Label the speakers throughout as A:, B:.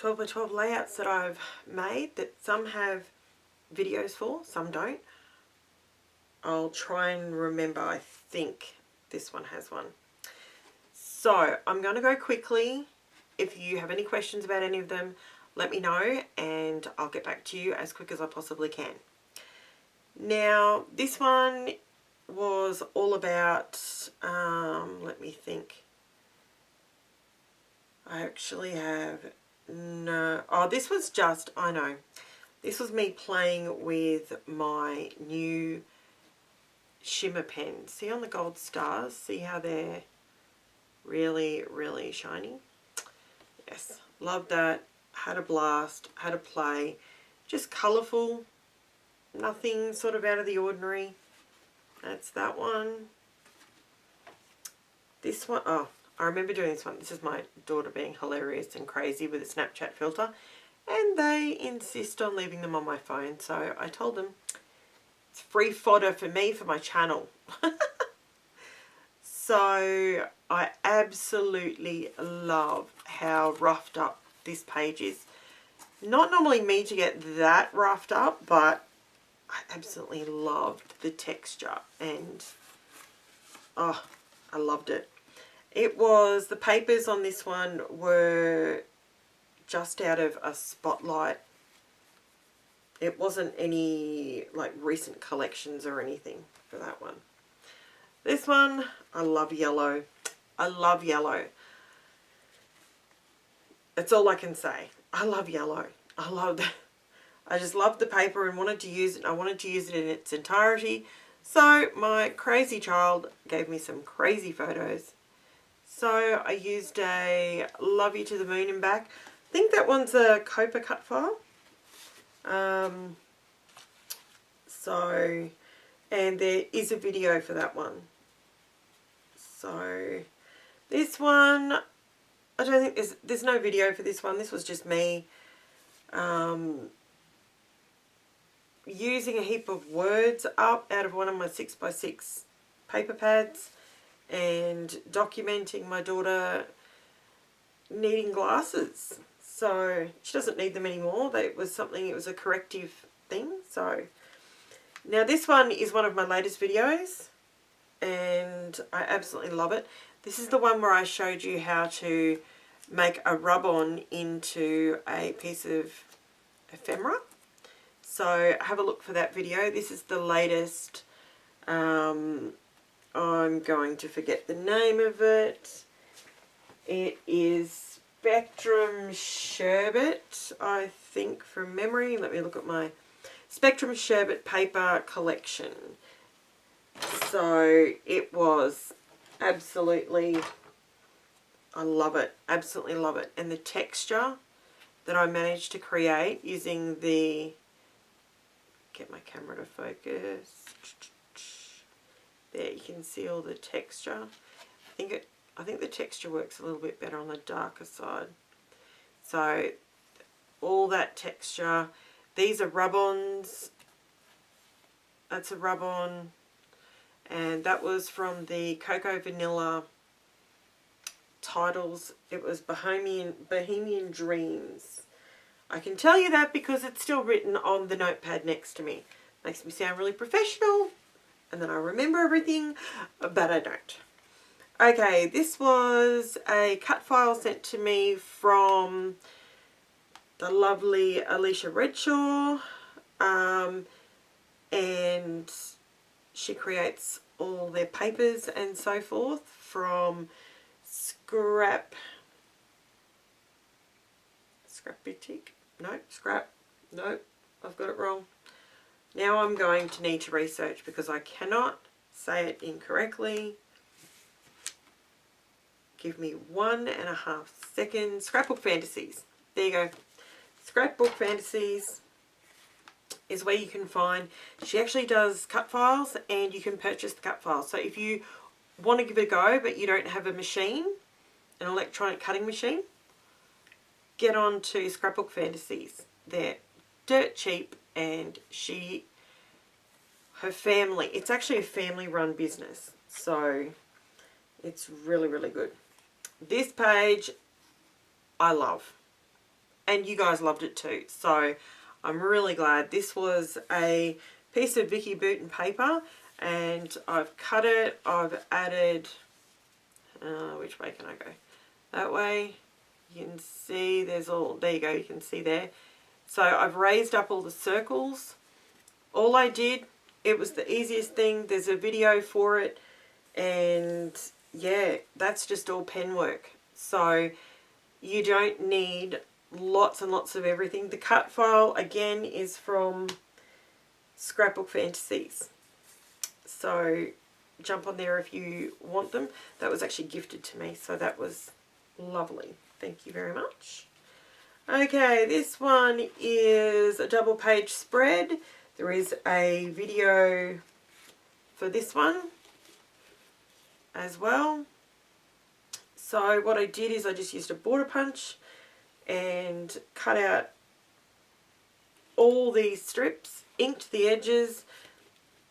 A: 12 by 12 layouts that I've made that some have videos for, some don't. I'll try and remember. I think this one has one. So I'm going to go quickly. If you have any questions about any of them, let me know and I'll get back to you as quick as I possibly can. Now, this one was all about, let me think. I actually have no, oh, this was just, I know. This was me playing with my new shimmer pen. See on the gold stars? See how they're really, really shiny? Yes, love that. Had a blast, had a play. Just colourful, nothing sort of out of the ordinary. That's that one. This one, oh, I remember doing this one. This is my daughter being hilarious and crazy with a Snapchat filter. And they insist on leaving them on my phone. So I told them it's free fodder for me for my channel. So I absolutely love how roughed up this page is. Not normally me to get that roughed up, but I absolutely loved the texture and oh, I loved it. It was, the papers on this one were just out of a Spotlight. It wasn't any like recent collections or anything for that one. This one, I love yellow. I love yellow. That's all I can say. I love yellow. I just loved the paper and wanted to use it. I wanted to use it in its entirety. So my crazy child gave me some crazy photos. So I used a Love You to the Moon and Back. I think that one's a Copa cut file. And there is a video for that one. So this one, I don't think there's no video for this one. This was just me using a heap of words up out of one of my 6x6 paper pads and documenting my daughter needing glasses. So she doesn't need them anymore. It was a corrective thing. So now this one is one of my latest videos and I absolutely love it. This is the one where I showed you how to make a rub-on into a piece of ephemera. So have a look for that video. This is the latest. I'm going to forget the name of it. It is Spectrum Sherbet, I think, from memory. Let me look at my Spectrum Sherbet paper collection. So it was absolutely, I love it. Absolutely love it. And the texture that I managed to create using the, get my camera to focus. There you can see all the texture. I think the texture works a little bit better on the darker side. So all that texture. These are rub-ons. That's a rub-on. And that was from the Cocoa Vanilla titles. It was Bohemian Dreams. I can tell you that because it's still written on the notepad next to me. Makes me sound really professional. And then I remember everything, but I don't. Okay, this was a cut file sent to me from the lovely Alicia Redshaw. And she creates all their papers and so forth from Scrap Boutique. No, Scrap. No, I've got it wrong. Now I'm going to need to research because I cannot say it incorrectly. Give me 1.5 seconds. Scrapbook Fantasies. There you go. Scrapbook Fantasies is where you can find, she actually does cut files and you can purchase the cut files. So if you want to give it a go but you don't have a machine, an electronic cutting machine, get on to Scrapbook Fantasies. They're dirt cheap and her family, it's actually a family run business. So it's really, really good. This page I love. and you guys loved it too. So I'm really glad. This was a piece of Vicky Bouton paper, and I've cut it. I've added, which way can I go? That way. You can see there's all, there you go, you can see there. So I've raised up all the circles. All I did, it was the easiest thing. There's a video for it, and yeah, that's just all pen work. So you don't need lots and lots of everything. The cut file, again, is from Scrapbook Fantasies. So jump on there if you want them. That was actually gifted to me, so that was lovely. Thank you very much. Okay, this one is a double page spread. There is a video for this one as well. So what I did is I just used a border punch and cut out all these strips, inked the edges,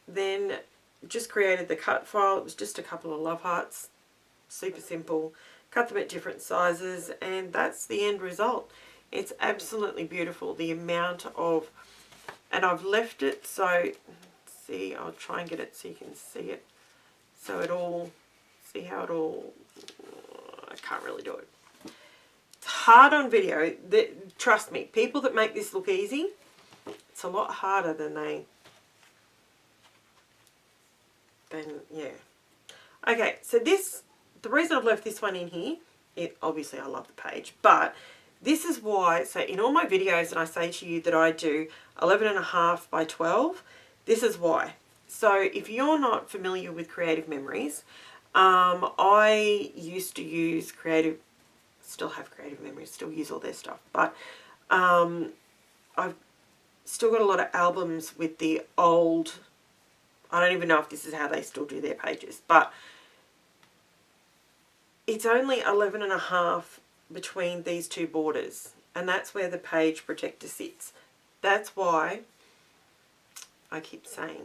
A: then just created the cut file. It was just a couple of love hearts, super simple. Cut them at different sizes, and that's the end result. It's absolutely beautiful, the amount of, and I've left it so, see, I'll try and get it so you can see it. So it all, see how it all, I can't really do it. It's hard on video. Trust me, people that make this look easy, it's a lot harder than yeah. Okay, so this, the reason I've left this one in here, obviously I love the page, but this is why, so in all my videos, and I say to you that I do 11.5 by 12, this is why. So if you're not familiar with Creative Memories, I used to use still have Creative Memories, still use all their stuff, but I've still got a lot of albums with the old, I don't even know if this is how they still do their pages, but it's only 11.5 between these two borders, and that's where the page protector sits. That's why I keep saying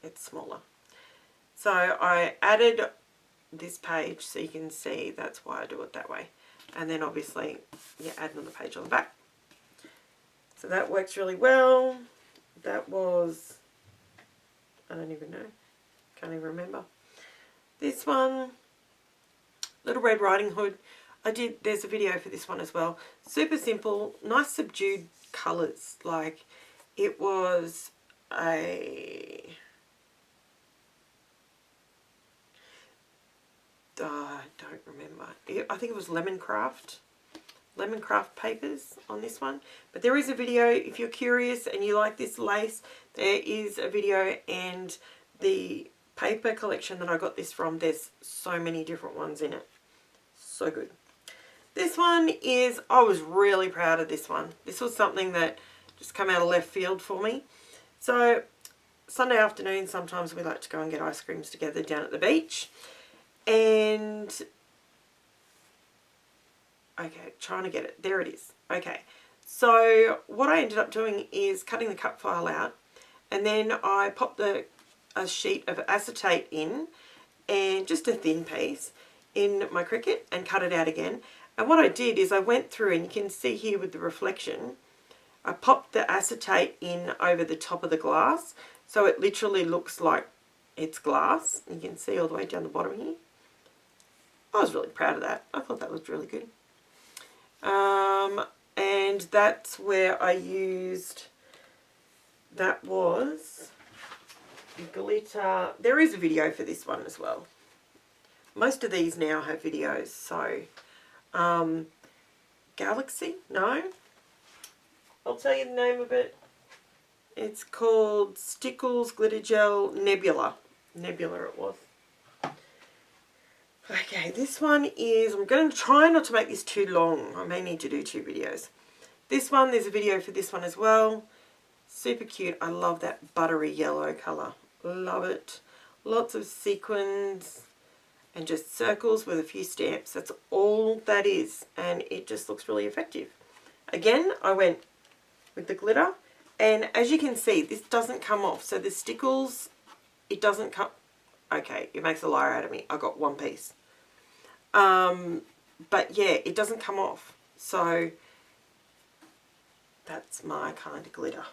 A: it's smaller. So I added this page so you can see that's why I do it that way. And then obviously you add another page on the back. So that works really well. That was, I don't even know, can't even remember. This one, Little Red Riding Hood. There's a video for this one as well. Super simple, nice subdued colours. Like, it was I don't remember. I think it was Lemoncraft papers on this one. But there is a video, if you're curious and you like this lace, there is a video, and the paper collection that I got this from, there's so many different ones in it. So good. This one is, I was really proud of this one. This was something that just came out of left field for me. So Sunday afternoon, sometimes we like to go and get ice creams together down at the beach. And, okay, trying to get it. There it is. Okay. So what I ended up doing is cutting the cut file out, and then I popped a sheet of acetate in, and just a thin piece, in my Cricut, and cut it out again. And what I did is I went through, and you can see here with the reflection, I popped the acetate in over the top of the glass, so it literally looks like it's glass. You can see all the way down the bottom here. I was really proud of that. I thought that was really good. And that's where I used, that was glitter. There is a video for this one as well. Most of these now have videos, so Galaxy? No? I'll tell you the name of it. It's called Stickles Glitter Gel Nebula. Nebula it was. Okay, this one is, I'm going to try not to make this too long. I may need to do 2 videos. This one, there's a video for this one as well. Super cute. I love that buttery yellow colour. Love it. Lots of sequins and just circles with a few stamps. That's all that is, and it just looks really effective. Again, I went with the glitter, and as you can see, this doesn't come off. So the stickles, it doesn't come. Okay, it makes a liar out of me. I got 1 piece. But yeah, it doesn't come off. So That's my kind of glitter.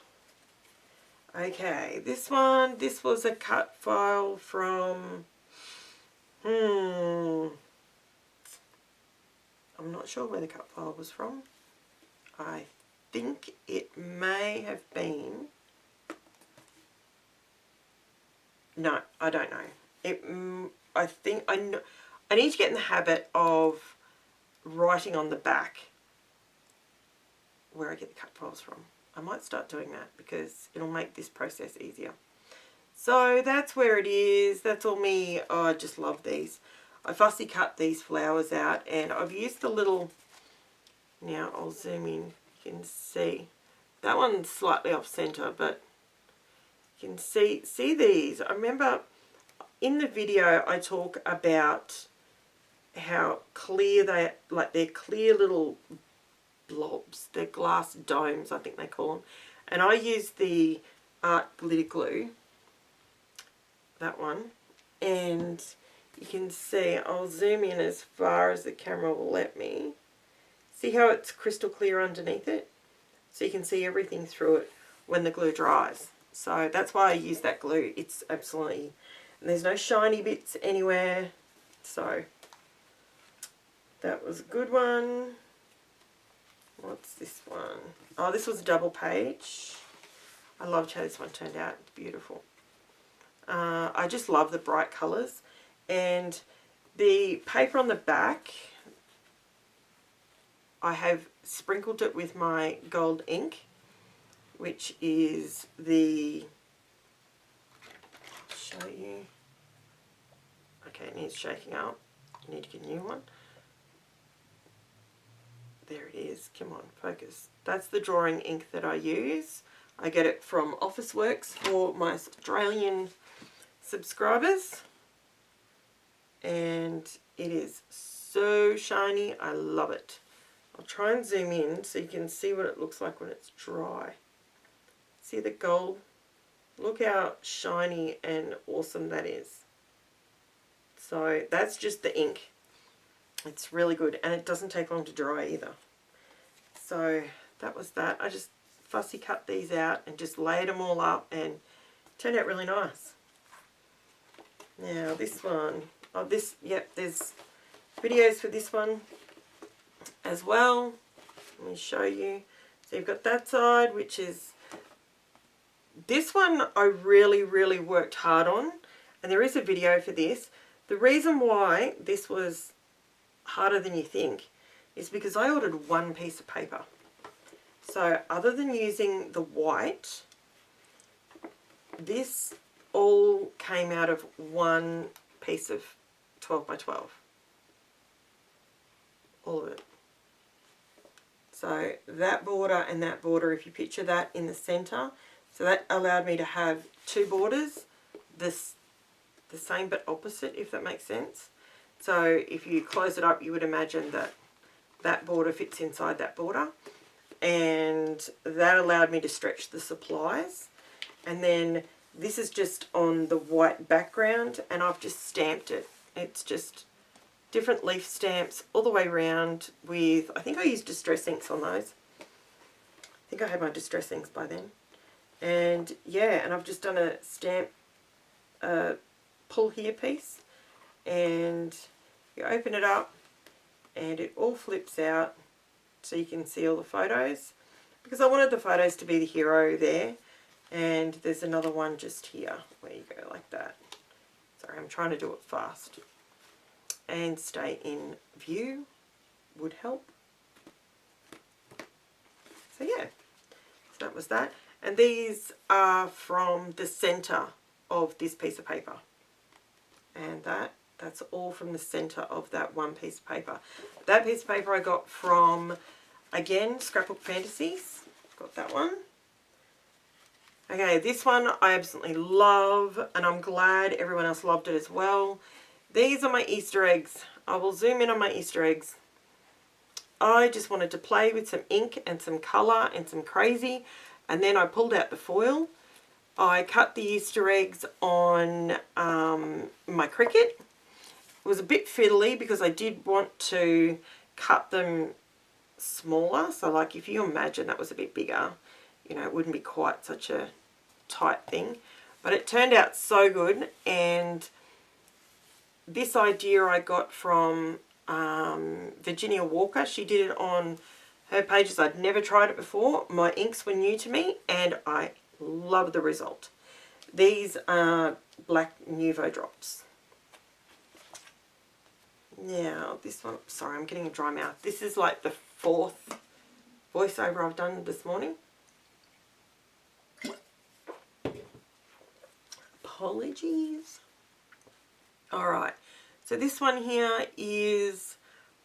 A: Okay, this one, this was a cut file from, I'm not sure where the cut file was from. I think it may have been, no, I don't know. I think I know. I need to get in the habit of writing on the back where I get the cut files from. I might start doing that because it'll make this process easier. So that's where it is. That's all me. Oh, I just love these. I fussy cut these flowers out, and I've used the little, now I'll zoom in. You can see that one's slightly off center, but you can see these. I remember in the video I talk about how clear they, like they're clear little blobs, they're glass domes, I think they call them. And I use the art glitter glue, that one, and you can see, I'll zoom in as far as the camera will let me. See how it's crystal clear underneath it? So you can see everything through it when the glue dries. So that's why I use that glue. It's absolutely, and there's no shiny bits anywhere. So that was a good one. What's this one? Oh, this was a double page. I loved how this one turned out. It's beautiful. I just love the bright colours. And the paper on the back, I have sprinkled it with my gold ink, which is the, I'll show you. Okay, it needs shaking up. I need to get a new one. There it is. Come on, focus. That's the drawing ink that I use. I get it from Officeworks for my Australian subscribers. And it is so shiny. I love it. I'll try and zoom in so you can see what it looks like when it's dry. See the gold? Look how shiny and awesome that is. So that's just the ink. It's really good, and it doesn't take long to dry either. So that was that. I just fussy cut these out and just laid them all up, and it turned out really nice. Now this one, oh this, yep, there's videos for this one as well. Let me show you. So you've got that side, which is, this one I really worked hard on, and there is a video for this. The reason why this was harder than you think is because I ordered one piece of paper. So other than using the white, this all came out of one piece of 12 by 12. All of it. So that border and that border, if you picture that in the center, so that allowed me to have two borders, the same but opposite, if that makes sense. So if you close it up, you would imagine that that border fits inside that border, and that allowed me to stretch the supplies. And then this is just on the white background, and I've just stamped it. It's just different leaf stamps all the way around with, I think I used distress inks on those. I think I had my distress inks by then. And yeah, and I've just done a stamp pull here piece, and you open it up and it all flips out so you can see all the photos, because I wanted the photos to be the hero there. And there's another one just here where you go like that. Sorry, I'm trying to do it fast. And stay in view would help. So yeah, so that was that. And these are from the center of this piece of paper. And that's all from the center of that one piece of paper. That piece of paper I got from, again, Scrapbook Fantasies. Got that one. Okay, this one I absolutely love, and I'm glad everyone else loved it as well. These are my Easter eggs. I will zoom in on my Easter eggs. I just wanted to play with some ink and some colour and some crazy, and then I pulled out the foil. I cut the Easter eggs on my Cricut. It was a bit fiddly because I did want to cut them smaller. So like if you imagine that was a bit bigger, you know, it wouldn't be quite such a tight thing. But it turned out so good. And this idea I got from Virginia Walker. She did it on her pages. I'd never tried it before. My inks were new to me and I love the result. These are Black Nuvo drops. Now this one, sorry, I'm getting a dry mouth. This is like the 4th voiceover I've done this morning. Apologies. Alright, so this one here is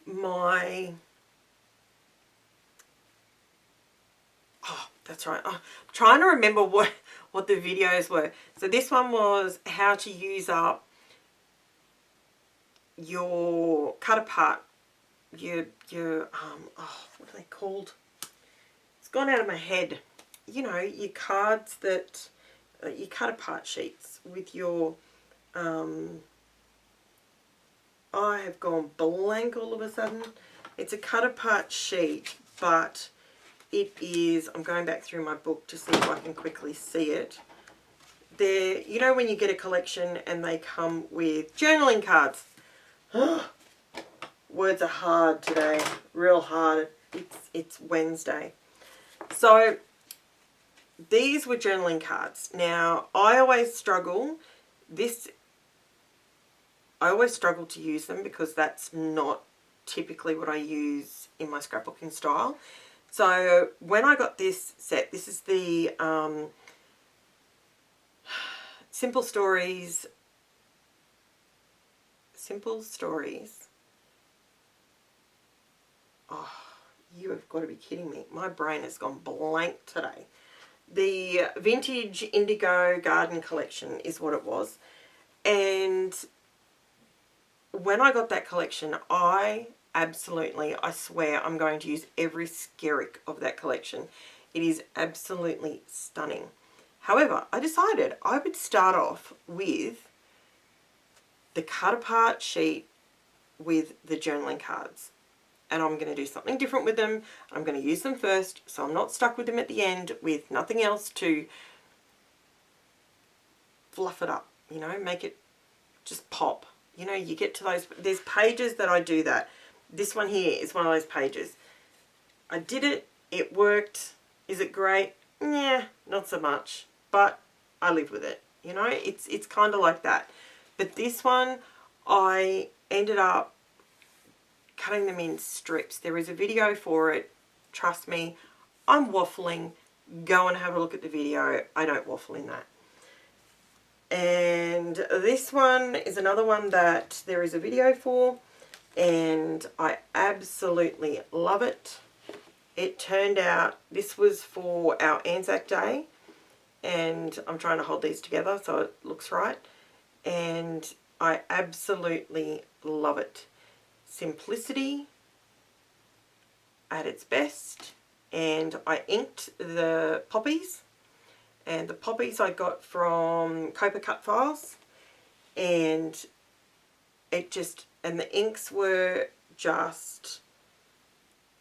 A: my, oh, that's right. I'm trying to remember what the videos were. So this one was how to use up your cut apart, your oh, what are they called? It's gone out of my head. You know, your cards that, your cut apart sheets with your, I have gone blank all of a sudden. It's a cut apart sheet, but it is, I'm going back through my book to see if I can quickly see it. They're, you know when you get a collection and they come with journaling cards. Words are hard today, real hard. It's Wednesday. So these were journaling cards. Now I always struggle to use them because that's not typically what I use in my scrapbooking style. So when I got this set, this is the Simple Stories. Oh, you have got to be kidding me. My brain has gone blank today. The Vintage Indigo Garden Collection is what it was. And when I got that collection, I swear I'm going to use every skerrick of that collection. It is absolutely stunning. However, I decided I would start off with the cut apart sheet with the journaling cards. And I'm going to do something different with them. I'm going to use them first so I'm not stuck with them at the end with nothing else to fluff it up, you know, make it just pop. You know, you get to those, there's pages that I do that. This one here is one of those pages. I did it, it worked. Is it great? Yeah, not so much, but I live with it. You know, it's kind of like that. But this one, I ended up cutting them in strips. There is a video for it. Trust me, I'm waffling. Go and have a look at the video. I don't waffle in that. And this one is another one that there is a video for, and I absolutely love it. It turned out, this was for our Anzac Day, and I'm trying to hold these together so it looks right, and I absolutely love it. Simplicity at its best, and I inked the poppies. And the poppies I got from Copa Cut Files, and it just, and the inks were just,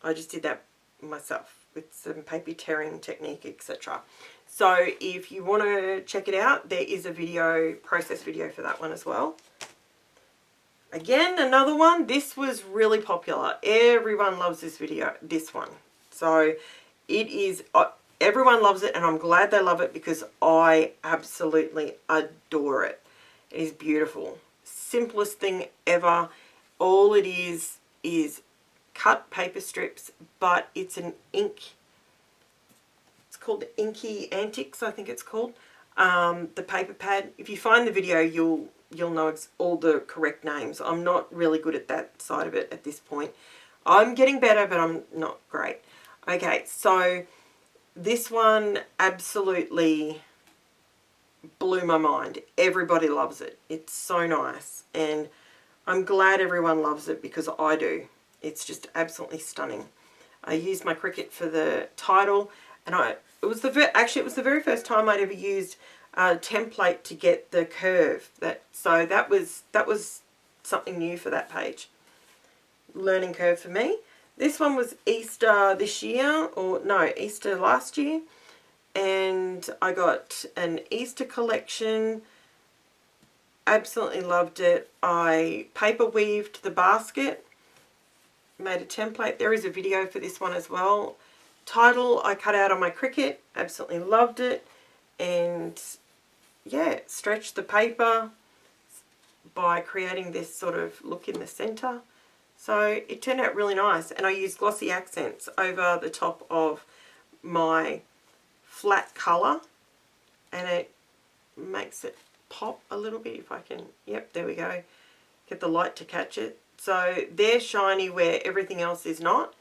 A: I just did that myself with some paper tearing technique, etc. So if you want to check it out, there is a video, process video for that one as well. Again, another one, this was really popular. Everyone loves this video, this one. So it is, everyone loves it, and I'm glad they love it because I absolutely adore it. It is beautiful. Simplest thing ever. All it is cut paper strips, but it's an ink. It's called Inky Antics, I think it's called. The paper pad. If you find the video, you'll know it's all the correct names. I'm not really good at that side of it at this point. I'm getting better, but I'm not great. Okay, so this one absolutely blew my mind. Everybody loves it. It's so nice, and I'm glad everyone loves it because I do. It's just absolutely stunning. I used my Cricut for the title, and it was the very first time I'd ever used a template to get the curve. So that was something new for that page. Learning curve for me. This one was Easter this year, or no, Easter last year. And I got an Easter collection. Absolutely loved it. I paper weaved the basket, made a template. There is a video for this one as well. Title I cut out on my Cricut. Absolutely loved it. And yeah, stretched the paper by creating this sort of look in the center. So it turned out really nice. And I used glossy accents over the top of my flat colour, and it makes it pop a little bit. If I can, yep, there we go, get the light to catch it. So they're shiny where everything else is not.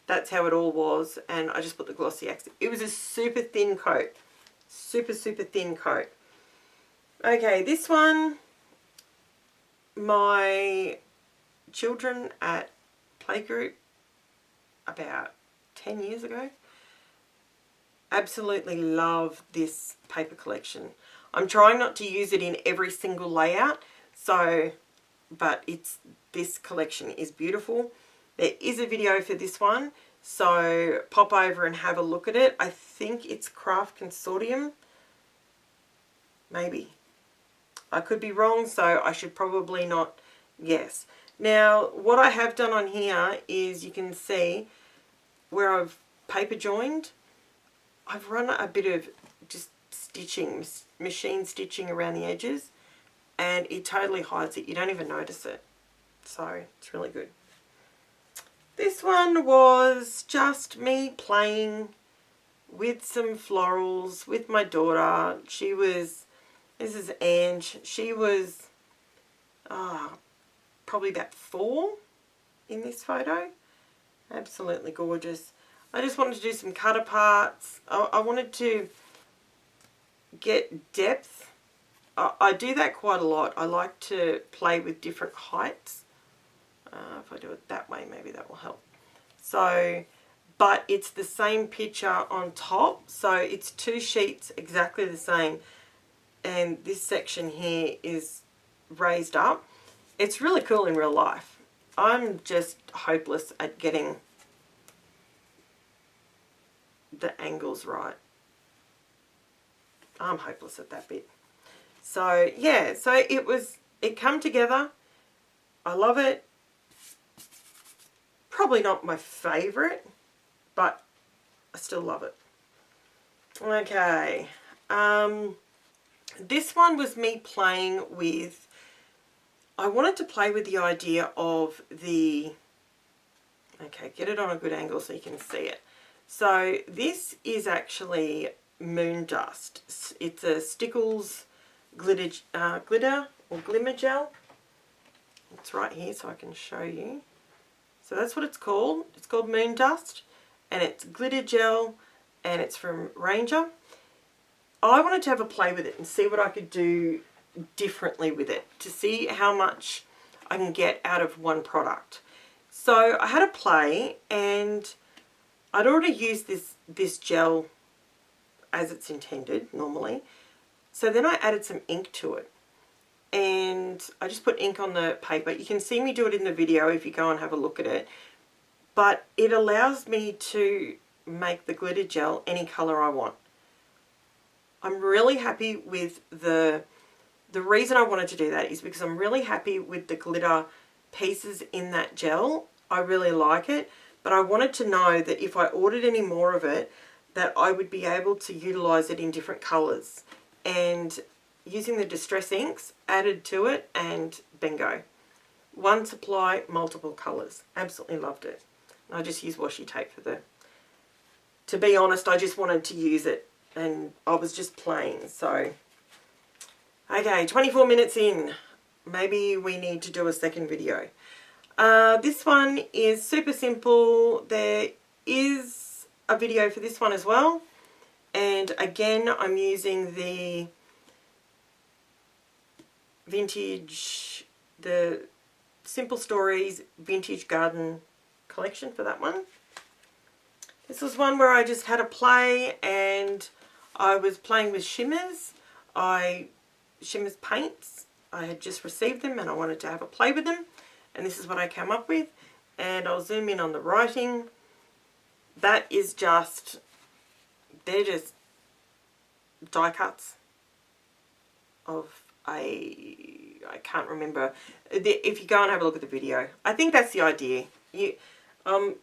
A: That's how it all was, and I just put the glossy accent. It was a super thin coat, super thin coat. Okay, this one, my children at playgroup about 10 years ago absolutely love this paper collection. I'm trying not to use it in every single layout, so, but this collection is beautiful. There is a video for this one, so pop over and have a look at it. I think it's Craft Consortium, maybe. I could be wrong, so I should probably not guess. Now, what I have done on here is you can see where I've paper joined. I've run a bit of just stitching, machine stitching around the edges, and it totally hides it. You don't even notice it. So it's really good. This one was just me playing with some florals with my daughter. This is Ange. She was probably about 4 in this photo. Absolutely gorgeous. I just wanted to do some cut aparts. I wanted to get depth. I do that quite a lot. I like to play with different heights. If I do it that way, maybe that will help. So, but it's the same picture on top. So it's 2 sheets exactly the same. And this section here is raised up. It's really cool in real life. I'm just hopeless at getting the angles right. I'm hopeless at that bit. So yeah, so it come together. I love it. Probably not my favourite, but I still love it. Okay, this one was me playing with, I wanted to play with the idea of the, okay, get it on a good angle so you can see it. So this is actually moon dust. It's a Stickles glitter or glimmer gel. It's right here so I can show you. So that's what it's called. It's called moon dust, and it's glitter gel, and it's from Ranger. I wanted to have a play with it and see what I could do differently with it to see how much I can get out of one product. So I had a play, and I'd already used this gel as it's intended normally. So then I added some ink to it, and I just put ink on the paper. You can see me do it in the video if you go and have a look at it, but it allows me to make the glitter gel any colour I want. I'm really happy with the reason I wanted to do that is because I'm really happy with the glitter pieces in that gel. I really like it, but I wanted to know that if I ordered any more of it, that I would be able to utilise it in different colours. And using the Distress inks added to it, and bingo. One supply, multiple colours. Absolutely loved it. I just used washi tape for the, to be honest, I just wanted to use it and I was just playing. So, okay, 24 minutes in. Maybe we need to do a second video. This one is super simple. There is a video for this one as well. And again, I'm using the vintage, the Simple Stories Vintage Garden collection for that one. This was one where I just had a play and I was playing with shimmers. Shimmers paints. I had just received them and I wanted to have a play with them. And this is what I came up with. and I'll zoom in on the writing. That is just, they're just die cuts of I can't remember. If you go and have a look at the video, I think that's the idea.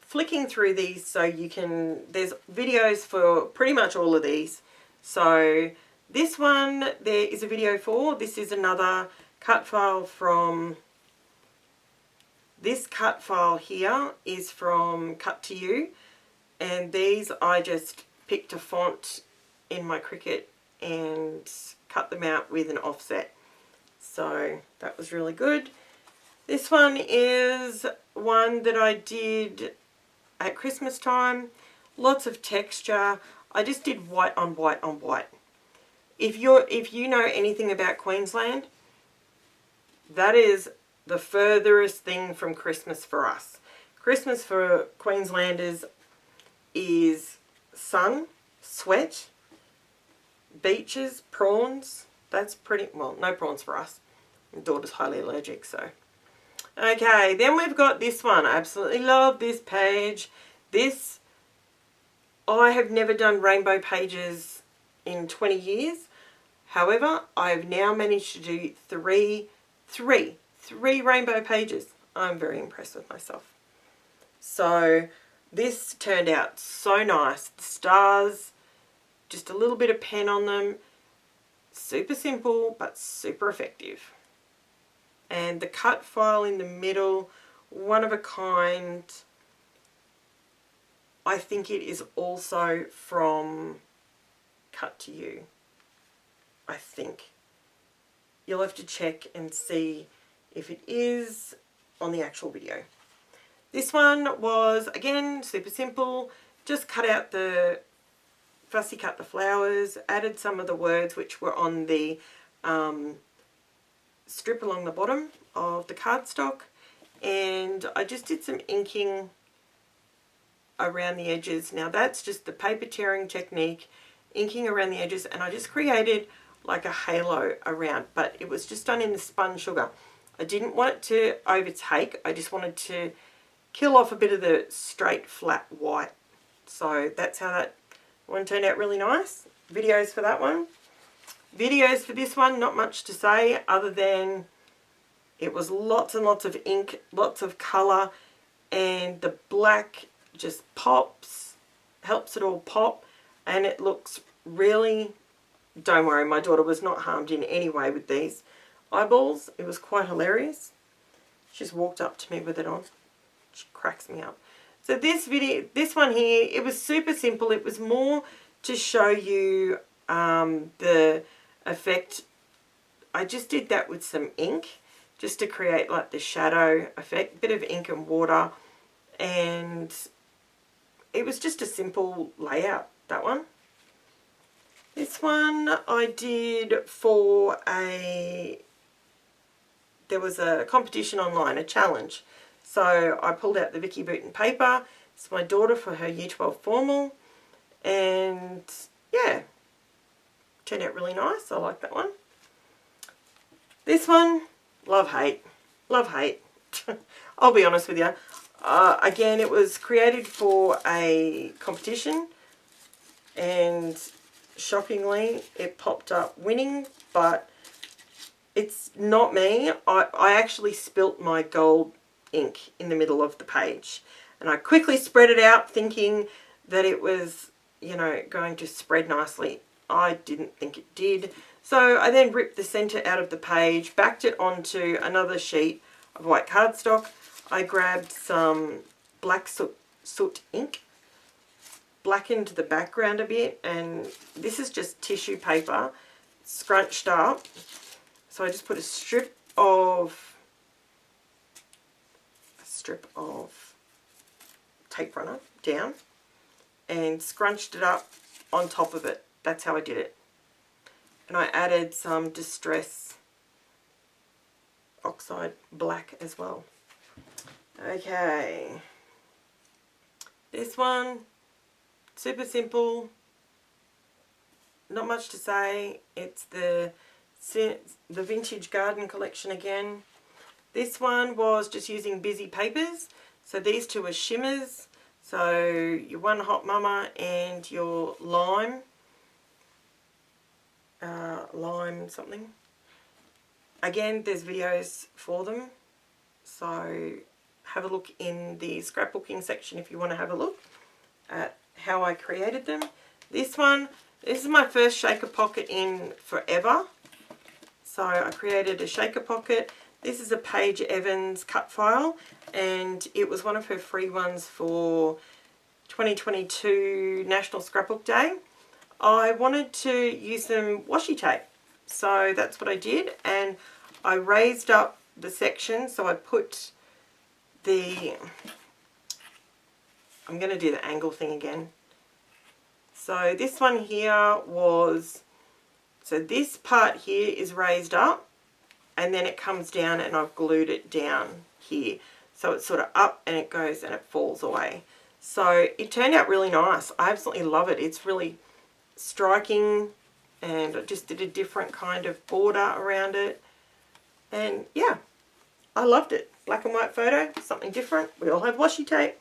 A: Flicking through these so you can, there's videos for pretty much all of these. So this one there is a video for. This is another cut file from, this cut file here is from Cut to You, and these I just picked a font in my Cricut and cut them out with an offset. So that was really good. This one is one that I did at Christmas time. Lots of texture. I just did white on white on white. If you know anything about Queensland, that is the furthest thing from Christmas for us. Christmas for Queenslanders is sun, sweat, beaches, prawns. That's pretty, well, no prawns for us. My daughter's highly allergic, so. Okay, then we've got this one. I absolutely love this page. This, I have never done rainbow pages in 20 years. However, I've now managed to do three rainbow pages. I'm very impressed with myself. So this turned out so nice. The stars, just a little bit of pen on them. Super simple, but super effective. And the cut file in the middle, one of a kind. I think it is also from Cut to You. I think. You'll have to check and see if it is on the actual video. This one was, again, super simple. Just cut out the, fussy cut the flowers, added some of the words which were on the strip along the bottom of the cardstock, and I just did some inking around the edges. Now that's just the paper tearing technique, inking around the edges, and I just created like a halo around, but it was just done in the spun sugar. I didn't want it to overtake, I just wanted to kill off a bit of the straight flat white. So that's how that one turned out really nice. Videos for that one. Videos for this one, not much to say other than it was lots and lots of ink, lots of colour, and the black just pops, helps it all pop, and it looks really, don't worry, my daughter was not harmed in any way with these eyeballs. It was quite hilarious. She just walked up to me with it on. She cracks me up. So this video, this one here, it was super simple. It was more to show you the effect. I just did that with some ink just to create like the shadow effect, bit of ink and water, and it was just a simple layout, that one. This one I did for there was a competition online, a challenge. So I pulled out the Vicky Booten paper. It's my daughter for her Year 12 formal, and yeah, turned out really nice. I like that one. This one, love hate. Love hate. I'll be honest with you. Again, it was created for a competition, and shockingly it popped up winning, but it's not me. I actually spilt my gold ink in the middle of the page, and I quickly spread it out thinking that it was, you know, going to spread nicely. I didn't think it did. So I then ripped the center out of the page, backed it onto another sheet of white cardstock. I grabbed some black soot ink, blackened the background a bit, and this is just tissue paper scrunched up. So I just put a strip of tape runner down and scrunched it up on top of it. That's how I did it. And I added some Distress Oxide Black as well. Okay. This one, super simple. Not much to say. It's the Vintage Garden collection again. This one was just using busy papers. So these two are shimmers. So your One Hot Mama and your lime something. Again, there's videos for them, so have a look in the scrapbooking section if you want to have a look at how I created them. This is my first shaker pocket in forever. So I created a shaker pocket. This is a Paige Evans cut file, and it was one of her free ones for 2022 National Scrapbook Day. I wanted to use some washi tape, so that's what I did, and I raised up the section. So I put I'm going to do the angle thing again. So this one here so this part here is raised up, and then it comes down, and I've glued it down here. So it's sort of up and it goes and it falls away. So it turned out really nice. I absolutely love it. It's really striking, and I just did a different kind of border around it. And yeah, I loved it. Black and white photo, something different. We all have washi tape.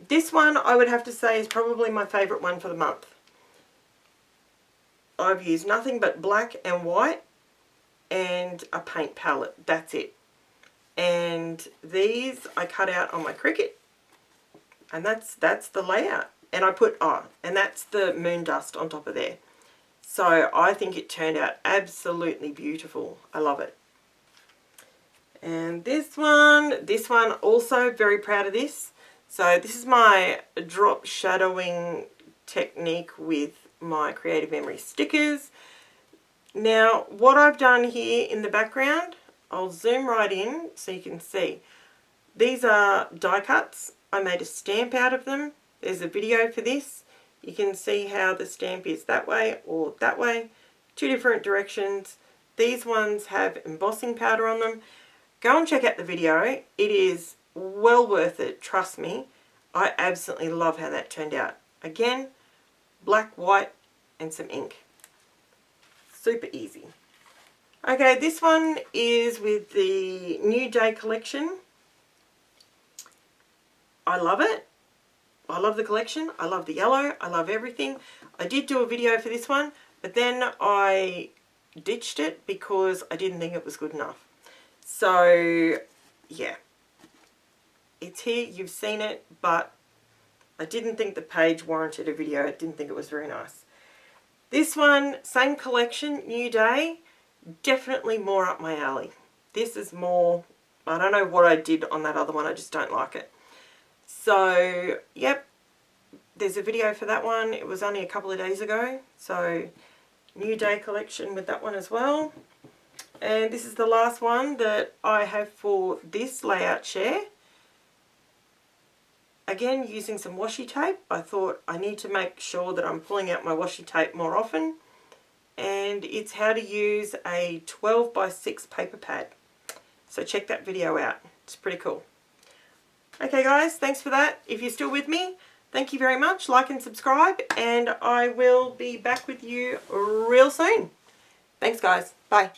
A: This one I would have to say is probably my favourite one for the month. I've used nothing but black and white and a paint palette. That's it. And these I cut out on my Cricut. And that's the layout. And I put, and that's the moon dust on top of there. So I think it turned out absolutely beautiful. I love it. And this one also very proud of this. So this is my drop shadowing technique with my Creative Memory stickers. Now what I've done here in the background, I'll zoom right in so you can see. These are die cuts. I made a stamp out of them. There's a video for this. You can see how the stamp is that way or that way. Two different directions. These ones have embossing powder on them. Go and check out the video. It is well worth it, trust me. I absolutely love how that turned out. Again, black, white and some ink. Super easy. Okay, this one is with the New Day collection. I love it. I love the collection. I love the yellow. I love everything. I did do a video for this one, but then I ditched it because I didn't think it was good enough. So, yeah. It's here. You've seen it, but I didn't think the page warranted a video. I didn't think it was very nice. This one, same collection, New Day. Definitely more up my alley. This is more, I don't know what I did on that other one. I just don't like it. So, yep, there's a video for that one. It was only a couple of days ago. So, New Day collection with that one as well. And this is the last one that I have for this layout share. Again, using some washi tape. I thought I need to make sure that I'm pulling out my washi tape more often. And it's how to use a 12x6 paper pad. So check that video out. It's pretty cool. Okay guys, thanks for that. If you're still with me, thank you very much. Like and subscribe, and I will be back with you real soon. Thanks guys. Bye.